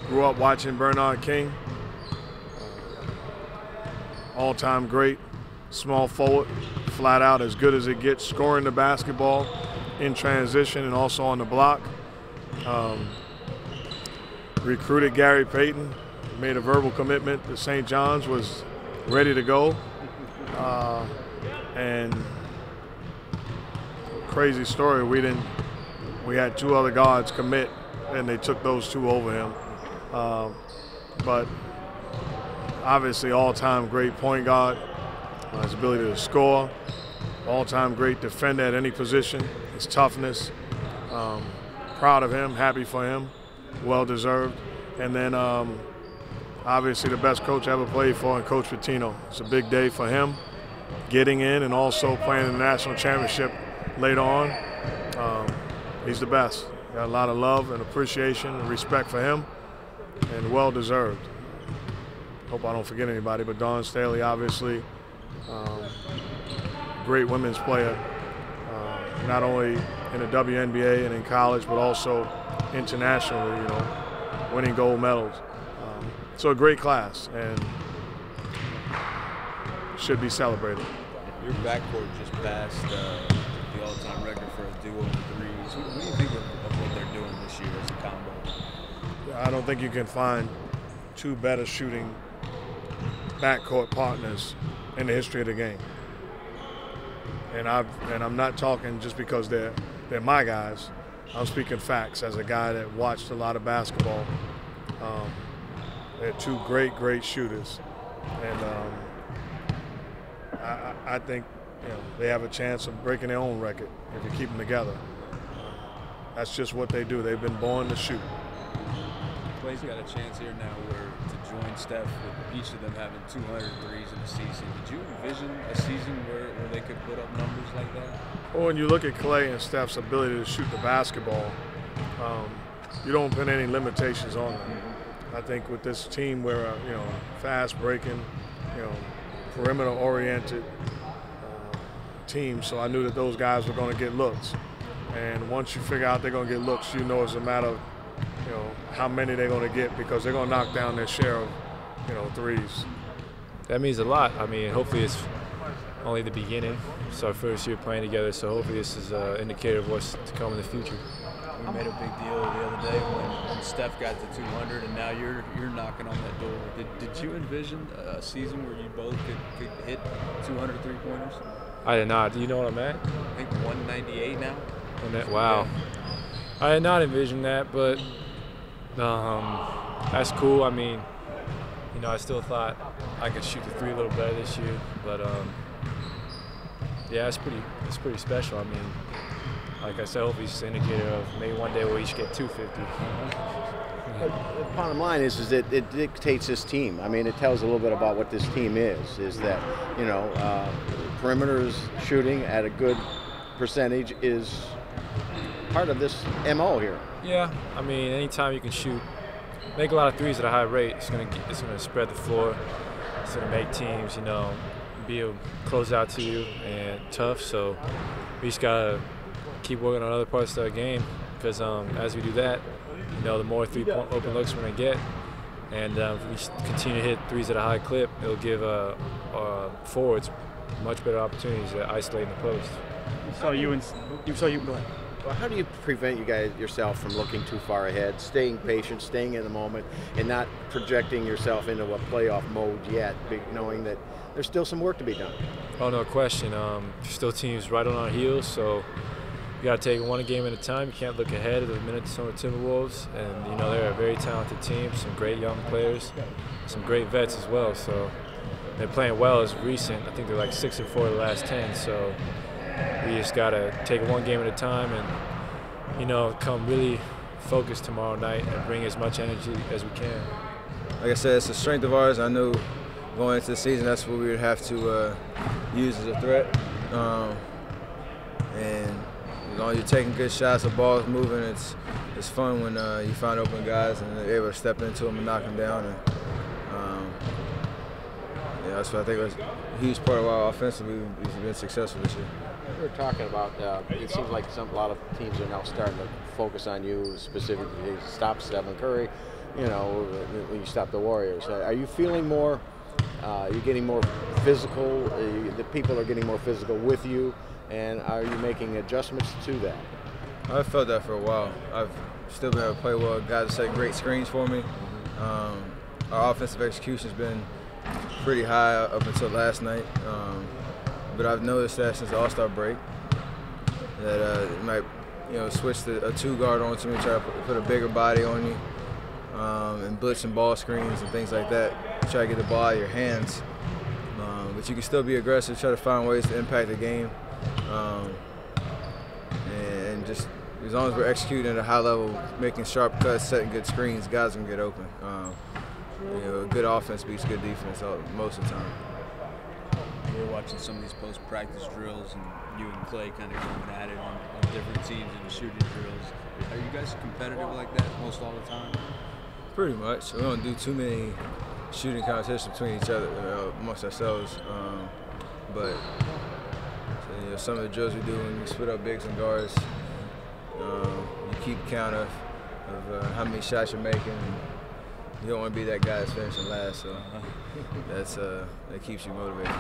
Grew up watching Bernard King, all-time great, small forward, flat out as good as it gets, scoring the basketball in transition and also on the block. Recruited Gary Payton, made a verbal commitment to St. John's, was ready to go. And crazy story, we had two other guards commit and they took those two over him. But obviously all-time great point guard, his ability to score, all-time great defender at any position, his toughness. Proud of him, happy for him, well-deserved. And then obviously the best coach I ever played for, and Coach Pitino. It's a big day for him, getting in and also playing in the national championship later on. He's the best. Got a lot of love and appreciation and respect for him, and well-deserved. Hope I don't forget anybody, but Dawn Staley, obviously, great women's player, not only in the WNBA and in college, but also internationally, you know, winning gold medals. So a great class, and should be celebrated. Your backcourt just passed the all-time record for a duo in threes. What do you think of what they're doing this year as a combo? I don't think you can find two better shooting backcourt partners in the history of the game. And I'm not talking just because they're my guys. I'm speaking facts as a guy that watched a lot of basketball. They're two great shooters, and I think, you know, they have a chance of breaking their own record if you keep them together. That's just what they do. They've been born to shoot. Clay's got a chance here now to join Steph with each of them having 200 threes in a season. Did you envision a season where they could put up numbers like that? Well, when you look at Clay and Steph's ability to shoot the basketball, you don't put any limitations on them. I think with this team, we're you know, fast breaking, you know, perimeter oriented team, so I knew that those guys were going to get looks. And once you figure out they're going to get looks, you know it's a matter of, you know, how many they're going to get, because they're going to knock down their share of, you know, threes. That means a lot. I mean, hopefully it's only the beginning. It's our first year playing together, so hopefully this is an indicator of what's to come in the future. We made a big deal the other day when Steph got to 200, and now you're knocking on that door. Did you envision a season where you both could hit 200 three-pointers? I did not. Do you know what I'm at? I think 198 now. Wow. I did not envision that, but that's cool. I mean, you know, I still thought I could shoot the three a little better this year, but yeah, it's pretty special. I mean, like I said, hopefully it's an indicator of maybe one day we'll each get 250. The bottom line is that it dictates this team. I mean, it tells a little bit about what this team is that, you know, perimeters shooting at a good percentage is part of this MO here. Yeah, I mean, anytime you can make a lot of threes at a high rate, it's gonna spread the floor. It's gonna make teams, you know, be able to close out to you and tough. So we just gotta keep working on other parts of the game, because as we do that, you know, the more three-point open looks we're gonna get, and if we continue to hit threes at a high clip, it'll give forwards much better opportunities to isolate in the post. Go ahead. Well, how do you prevent yourself from looking too far ahead, staying patient, staying in the moment, and not projecting yourself into a playoff mode yet, knowing that there's still some work to be done? Oh, no question. Still teams right on our heels, so you got to take one game at a time. You can't look ahead of the Minnesota Timberwolves, and you know they're a very talented team, some great young players, some great vets as well. So they're playing well as recent. I think they're like 6-4 of the last 10. So we just got to take one game at a time and, you know, come really focused tomorrow night and bring as much energy as we can. Like I said, it's a strength of ours. I knew going into the season that's what we would have to use as a threat. And as long as you're taking good shots, the ball's moving, it's fun when you find open guys and they're able to step into them and knock them down. And yeah, that's what I think was a huge part of our offensively we've been successful this year. We were talking about, it seems like a lot of teams are now starting to focus on you specifically to stop Stephen Curry. you know, when you stop the Warriors. Are you feeling more? You're getting more physical. The people are getting more physical with you, and are you making adjustments to that? I've felt that for a while. I've still been able to play well. Guys set great screens for me. Our offensive execution's been pretty high up until last night, but I've noticed that since the All-Star break that it might, you know, switch a two guard onto me, try to put a bigger body on you, and blitz and ball screens and things like that. Try to get the ball out of your hands, but you can still be aggressive. Try to find ways to impact the game, and just as long as we're executing at a high level, making sharp cuts, setting good screens, guys can get open. You know, good offense beats good defense most of the time. We're watching some of these post-practice drills, and you and Clay kind of going at it on different teams in the shooting drills. Are you guys competitive like that most all the time? Pretty much. We don't do too many shooting competitions between each other, amongst ourselves. But so, you know, some of the drills we do when we split up bigs and guards, you keep count of how many shots you're making. And you don't want to be that guy that's finishing last, so that keeps you motivated.